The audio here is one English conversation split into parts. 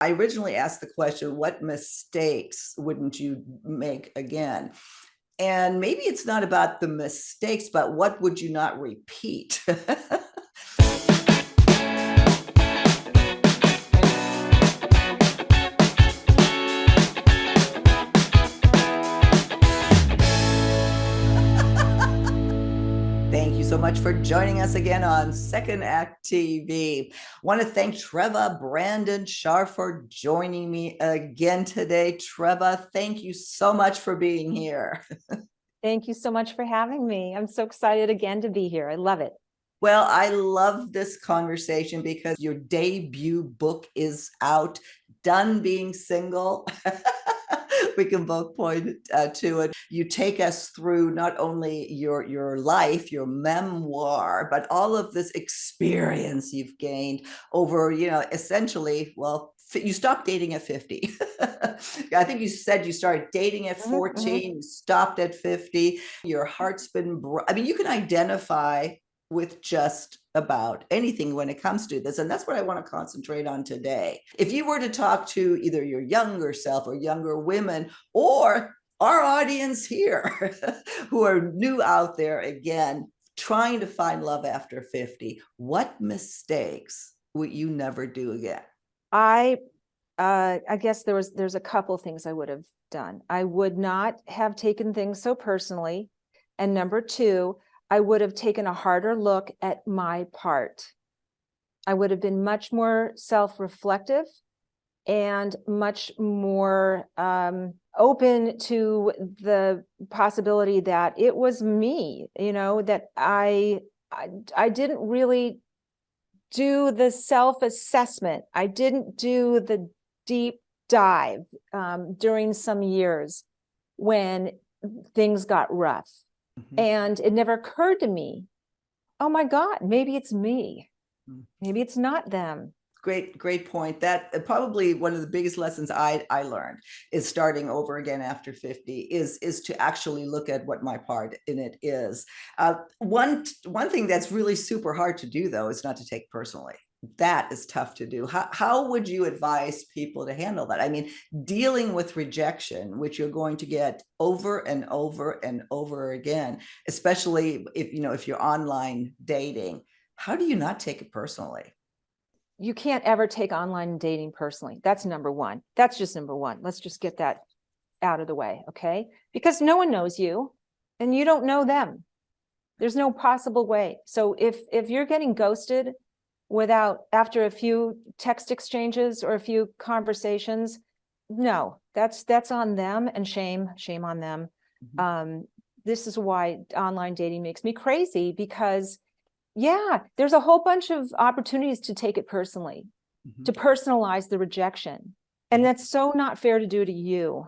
I originally asked the question, what mistakes wouldn't you make again? And maybe it's not about the mistakes, but what would you not repeat? Thank you so much for joining us again on Second Act TV. I want to thank Treva Brandon Scharf for joining me again today. Treva, thank you so much for being here. Thank you so much for having me. I'm so excited again to be here. I love it. Well, I love this conversation because your debut book is out, Done Being Single. We can both point to it. You take us through not only your life, your memoir, but all of this experience you've gained over, essentially, well, you stopped dating at 50. I think you said you started dating at 14, you stopped at 50. Your heart's been, I mean, you can identify with just about anything when it comes to this. And that's what I want to concentrate on today. If you were to talk to either your younger self or younger women or our audience here who are new out there, again, trying to find love after 50, what mistakes would you never do again? I guess there's a couple things I would have done. I would not have taken things so personally. And number two, I would have taken a harder look at my part. I would have been much more self-reflective and much more open to the possibility that it was me, that I didn't really do the self-assessment. I didn't do the deep dive during some years when things got rough. And it never occurred to me, oh my God, maybe it's me. Maybe it's not them. Great point. That probably one of the biggest lessons I learned is starting over again after 50 is to actually look at what my part in it is. One thing that's really super hard to do, though, is not to take personally. That is tough to do. How would you advise people to handle that? I mean, dealing with rejection, which you're going to get over and over and over again, especially if you're online dating, how do you not take it personally? You can't ever take online dating personally. That's number one. That's just number one. Let's just get that out of the way, okay? Because no one knows you and you don't know them. There's no possible way. So if you're getting ghosted after a few text exchanges or a few conversations, no, that's on them, and shame on them. This is why online dating makes me crazy, because yeah, there's a whole bunch of opportunities to take it personally, to personalize the rejection. And that's so not fair to do to you.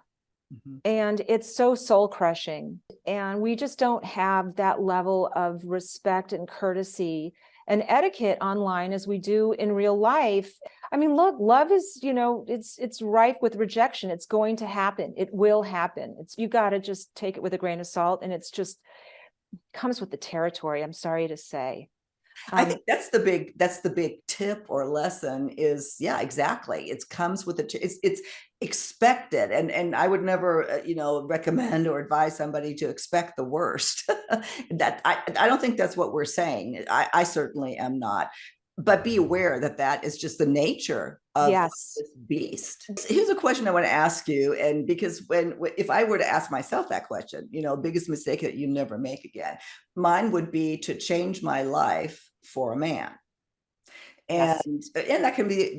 And it's so soul crushing. And we just don't have that level of respect and courtesy and etiquette online as we do in real life. I mean, look, love is, it's rife with rejection. It's going to happen. It will happen. You got to just take it with a grain of salt. And it's just comes with the territory, I'm sorry to say. I think that's the big tip or lesson is, yeah, exactly. It comes with it's expected. And I would never, recommend or advise somebody to expect the worst. That I don't think that's what we're saying. I certainly am not. But be aware that is just the nature of Yes. this beast. Here's a question I want to ask you. And because if I were to ask myself that question, biggest mistake that you never make again, mine would be to change my life for a man. And Yes. and that can be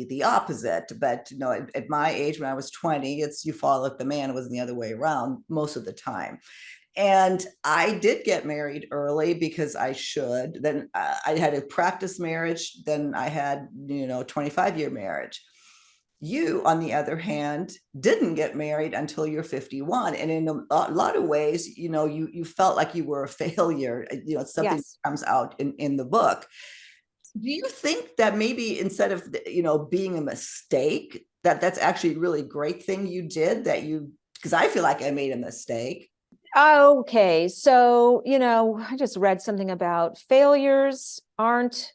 the opposite. But at my age, when I was 20, it's you follow up the man. It wasn't the other way around most of the time. And I did get married early because I should. Then I had a practice marriage. Then I had 25-year marriage. You, on the other hand, didn't get married until you're 51, and in a lot of ways, you felt like you were a failure. It's something Yes. that comes out in the book. Do you think that maybe instead of being a mistake, that's actually a really great thing you did, because I feel like I made a mistake. Okay, so, I just read something about failures aren't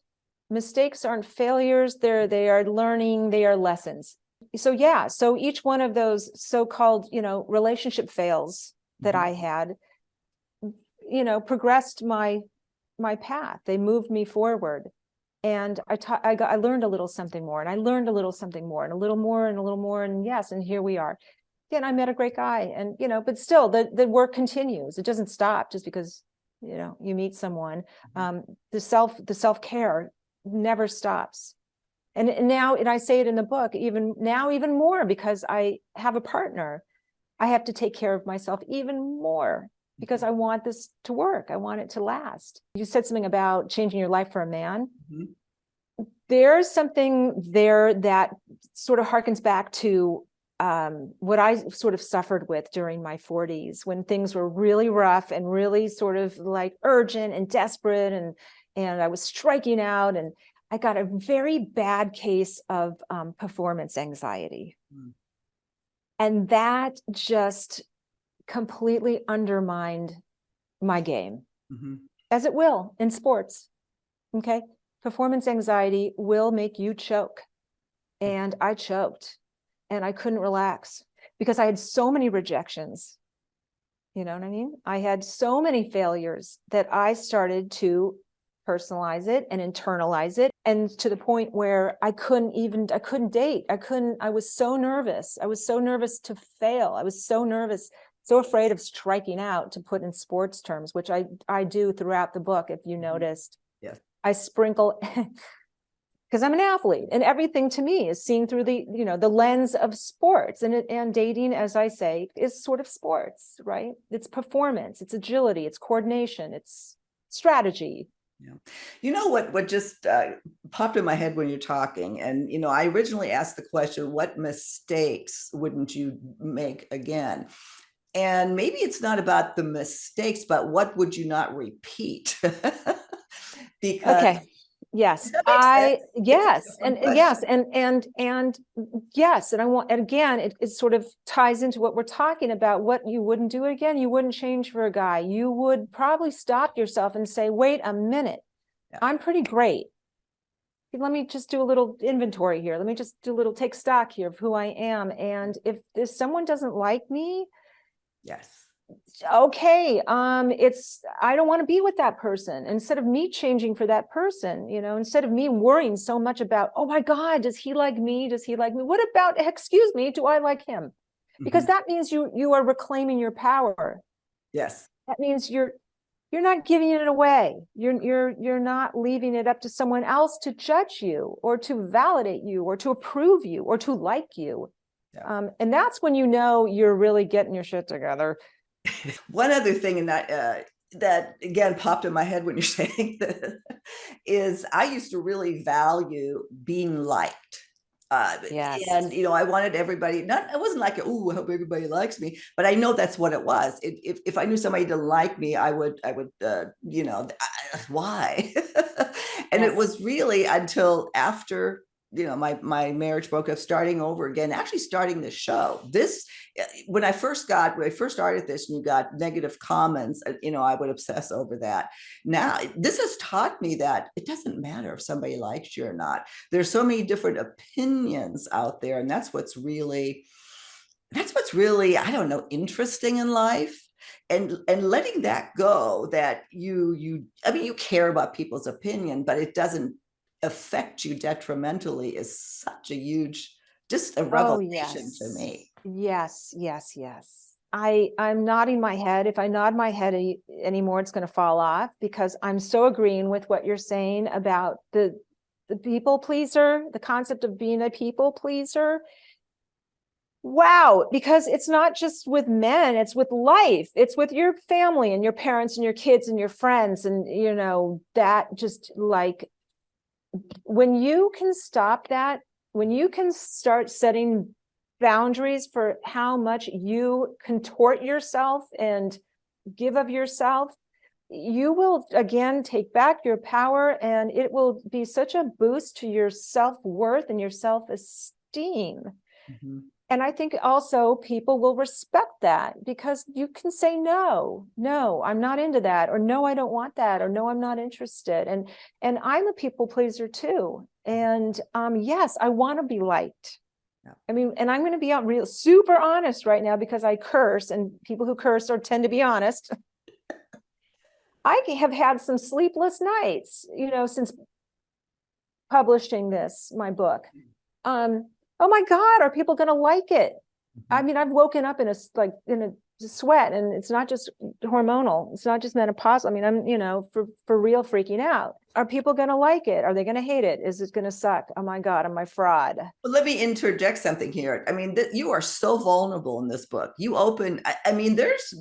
Mistakes aren't failures. They are learning, they are lessons. So yeah, so each one of those so-called, relationship fails that I had, progressed my path. They moved me forward. And I learned a little something more, and I learned a little something more, and a little more, and a little more, and yes, and here we are. Again, I met a great guy, and but still, the work continues. It doesn't stop just because you meet someone. The self-care never stops. And now, and I say it in the book, even more, because I have a partner, I have to take care of myself even more, because I want this to work. I want it to last. You said something about changing your life for a man. There's something there that sort of harkens back to what I sort of suffered with during my 40s, when things were really rough and really sort of like urgent and desperate, and I was striking out, and I got a very bad case of performance anxiety. And that just completely undermined my game, as it will in sports. Okay. Performance anxiety will make you choke. And I choked, and I couldn't relax because I had so many rejections. You know what I mean? I had so many failures that I started to personalize it and internalize it. And to the point where I couldn't date. I was so nervous. I was so nervous to fail. I was so nervous, so afraid of striking out, to put in sports terms, which I do throughout the book. If you noticed, yes, I sprinkle, because I'm an athlete, and everything to me is seen through the lens of sports, and dating, as I say, is sort of sports, right? It's performance, it's agility, it's coordination, it's strategy. Yeah. You know what just popped in my head when you're talking, and I originally asked the question, what mistakes wouldn't you make again? And maybe it's not about the mistakes, but what would you not repeat? Because Okay. Yes, that makes sense. yes, and Question. yes, and yes, and I want, and again, it sort of ties into what we're talking about. What you wouldn't do again, you wouldn't change for a guy. You would probably stop yourself and say, "Wait a minute, I'm pretty great. Let me just do a little inventory here. Let me just do a little take stock here of who I am. And if someone doesn't like me, yes, okay, I don't want to be with that person. Instead of me changing for that person, instead of me worrying so much about, oh my God, does he like me? Does he like me? What about, excuse me, do I like him? Because that means you are reclaiming your power. yes, That means you're not giving it away. You're not leaving it up to someone else to judge you, or to validate you, or to approve you, or to like you. yeah. And that's when you're really getting your shit together. One other thing, and that again popped in my head when you're saying this, is I used to really value being liked. Yes. And I wanted everybody, not, it wasn't like, oh, I hope everybody likes me, but I know that's what it was. If I knew somebody didn't like me, I would why? And it was really until after my marriage broke up, starting over again, actually starting the show. This, when I first started this, and you got negative comments, I would obsess over that. Now this has taught me that it doesn't matter if somebody likes you or not. There's so many different opinions out there, and that's what's really, I don't know, interesting in life. And letting that go, that you care about people's opinion, but it doesn't affect you detrimentally, is such a huge, just a revelation to me. Yes. I'm nodding my head. If I nod my head anymore, it's going to fall off, because I'm so agreeing with what you're saying about the people pleaser, the concept of being a people pleaser. Wow, because it's not just with men, it's with life. It's with your family and your parents and your kids and your friends. And, that just like, when you can stop that, when you can start setting boundaries for how much you contort yourself and give of yourself, you will again take back your power, and it will be such a boost to your self-worth and your self-esteem. And I think also people will respect that, because you can say, no, I'm not into that, or no, I don't want that, or no, I'm not interested. And I'm a people pleaser too. And yes, I want to be liked. Yeah. I mean, and I'm going to be real super honest right now, because I curse, and people who curse tend to be honest. I have had some sleepless nights, since publishing my book. Oh my God, are people going to like it? I mean, I've woken up in a sweat, and it's not just hormonal. It's not just menopausal. I mean, I'm, for real freaking out. Are people going to like it? Are they going to hate it? Is it going to suck? Oh my God, am I fraud? Well, let me interject something here. I mean, you are so vulnerable in this book. You open, I mean, there's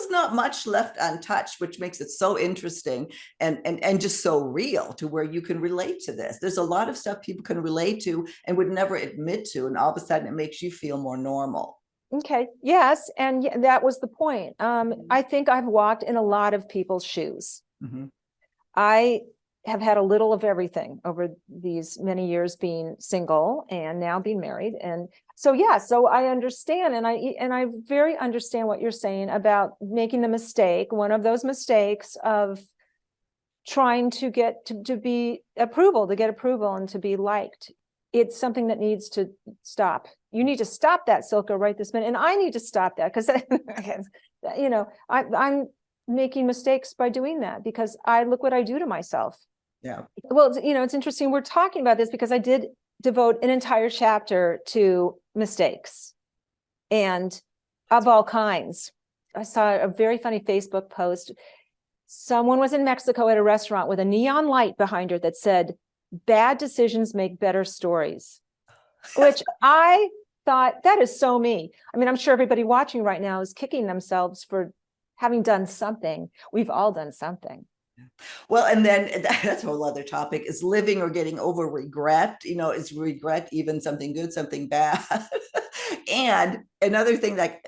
not much left untouched, which makes it so interesting and just so real, to where you can relate to this. There's a lot of stuff people can relate to and would never admit to, and all of a sudden it makes you feel more normal. Okay. Yes. And that was the point. I think I've walked in a lot of people's shoes. Mm-hmm. I have had a little of everything over these many years, being single and now being married. And so, yeah, so I understand. And I very understand what you're saying about making the mistake, one of those mistakes of trying to get to be approval, to get approval and to be liked. It's something that needs to stop. You need to stop that, Silka, right this minute. And I need to stop that, because, I'm making mistakes by doing that, because look what I do to myself. Yeah. Well, it's interesting we're talking about this, because I did devote an entire chapter to mistakes, and of all kinds. I saw a very funny Facebook post. Someone was in Mexico at a restaurant with a neon light behind her that said, "Bad decisions make better stories," which I thought, that is so me. I mean, I'm sure everybody watching right now is kicking themselves for having done something. We've all done something. Well, and then that's a whole other topic, is living or getting over regret. Is regret even something good, something bad? And another thing that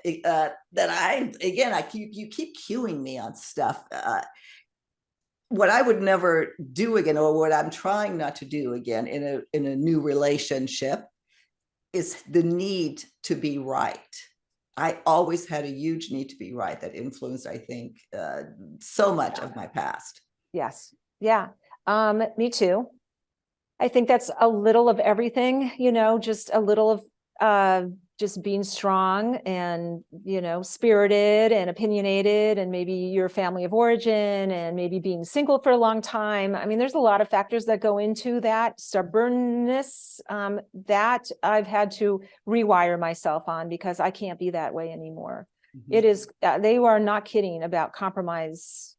you keep cueing me on stuff. What I would never do again, or what I'm trying not to do again in a new relationship, is the need to be right. I always had a huge need to be right that influenced, I think, so much of my past. Yes. Yeah. Me too. I think that's a little of everything, just a little of just being strong and, spirited and opinionated, and maybe your family of origin, and maybe being single for a long time. I mean, there's a lot of factors that go into that. Stubbornness, that I've had to rewire myself on, because I can't be that way anymore. Mm-hmm. It is, they are not kidding about compromise.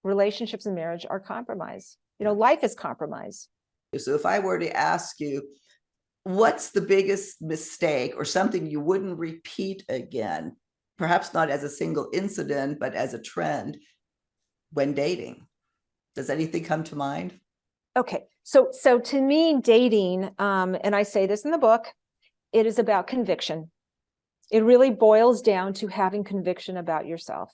Relationships and marriage are compromise. Life is compromise. So if I were to ask you, what's the biggest mistake or something you wouldn't repeat again, perhaps not as a single incident, but as a trend when dating? Does anything come to mind? Okay. So to me, dating, and I say this in the book, it is about conviction. It really boils down to having conviction about yourself.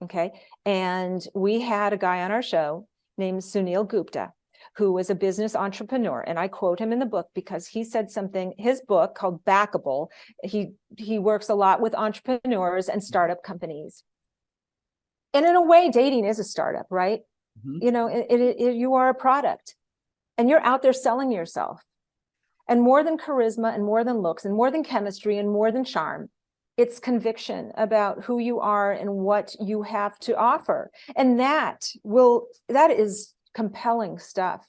Okay. And we had a guy on our show named Sunil Gupta, who was a business entrepreneur. And I quote him in the book, because he said something, his book called Backable. He works a lot with entrepreneurs and startup companies. And in a way, dating is a startup, right? Mm-hmm. You are a product, and you're out there selling yourself. And more than charisma, and more than looks, and more than chemistry, and more than charm, it's conviction about who you are and what you have to offer. And that is compelling stuff.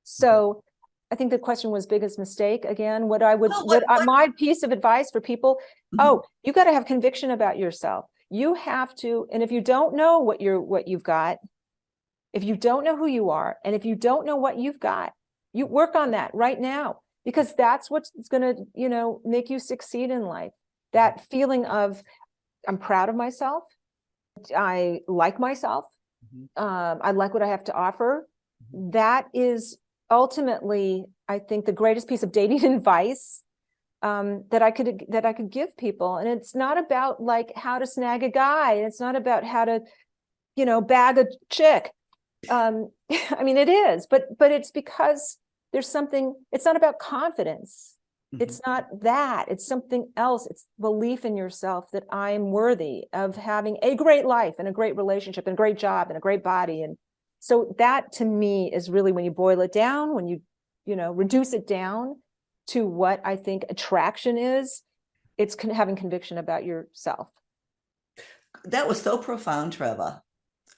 So I think the question was biggest mistake. Again, my piece of advice for people, you got to have conviction about yourself. You have to, and if you don't know what you've got, if you don't know who you are, and if you don't know what you've got, you work on that right now, because that's what's going to, make you succeed in life. That feeling of, I'm proud of myself. I like myself. I like what I have to offer. That is ultimately, I think, the greatest piece of dating advice that I could give people. And it's not about like how to snag a guy. It's not about how to, bag a chick. I mean, it is, but it's because there's something. It's not about confidence. It's not that, it's something else. It's belief in yourself that I'm worthy of having a great life and a great relationship and a great job and a great body. And so that to me is really, when you boil it down, when you reduce it down to what I think attraction is, it's having conviction about yourself. That was so profound, Treva.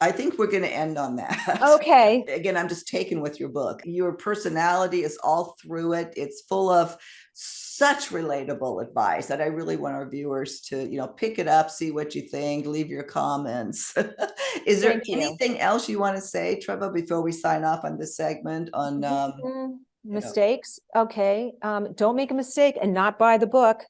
I think we're going to end on that. Okay. Again, I'm just taken with your book. Your personality is all through it. It's full of such relatable advice that I really want our viewers to, pick it up, see what you think, leave your comments. Is there anything else you want to say, Treva, before we sign off on this segment on mistakes? Okay. Don't make a mistake and not buy the book.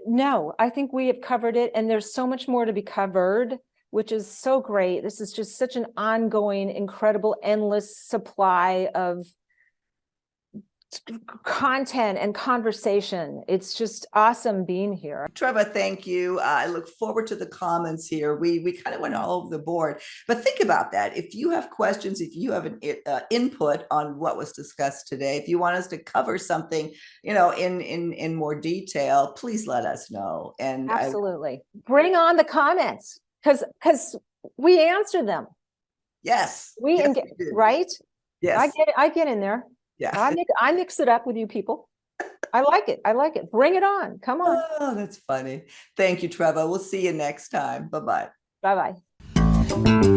No, I think we have covered it, and there's so much more to be covered, which is so great. This is just such an ongoing, incredible, endless supply of content and conversation. It's just awesome being here. Treva, thank you. I look forward to the comments here. We kind of went all over the board, but think about that. If you have questions, if you have an input on what was discussed today, if you want us to cover something, in more detail, please let us know. And absolutely bring on the comments, because we answer them. Yes, we right. Yes, I get in there. Yeah, I mix it up with you people. I like it. Bring it on. Come on. Oh, that's funny. Thank you, Treva. We'll see you next time. Bye-bye. Bye-bye.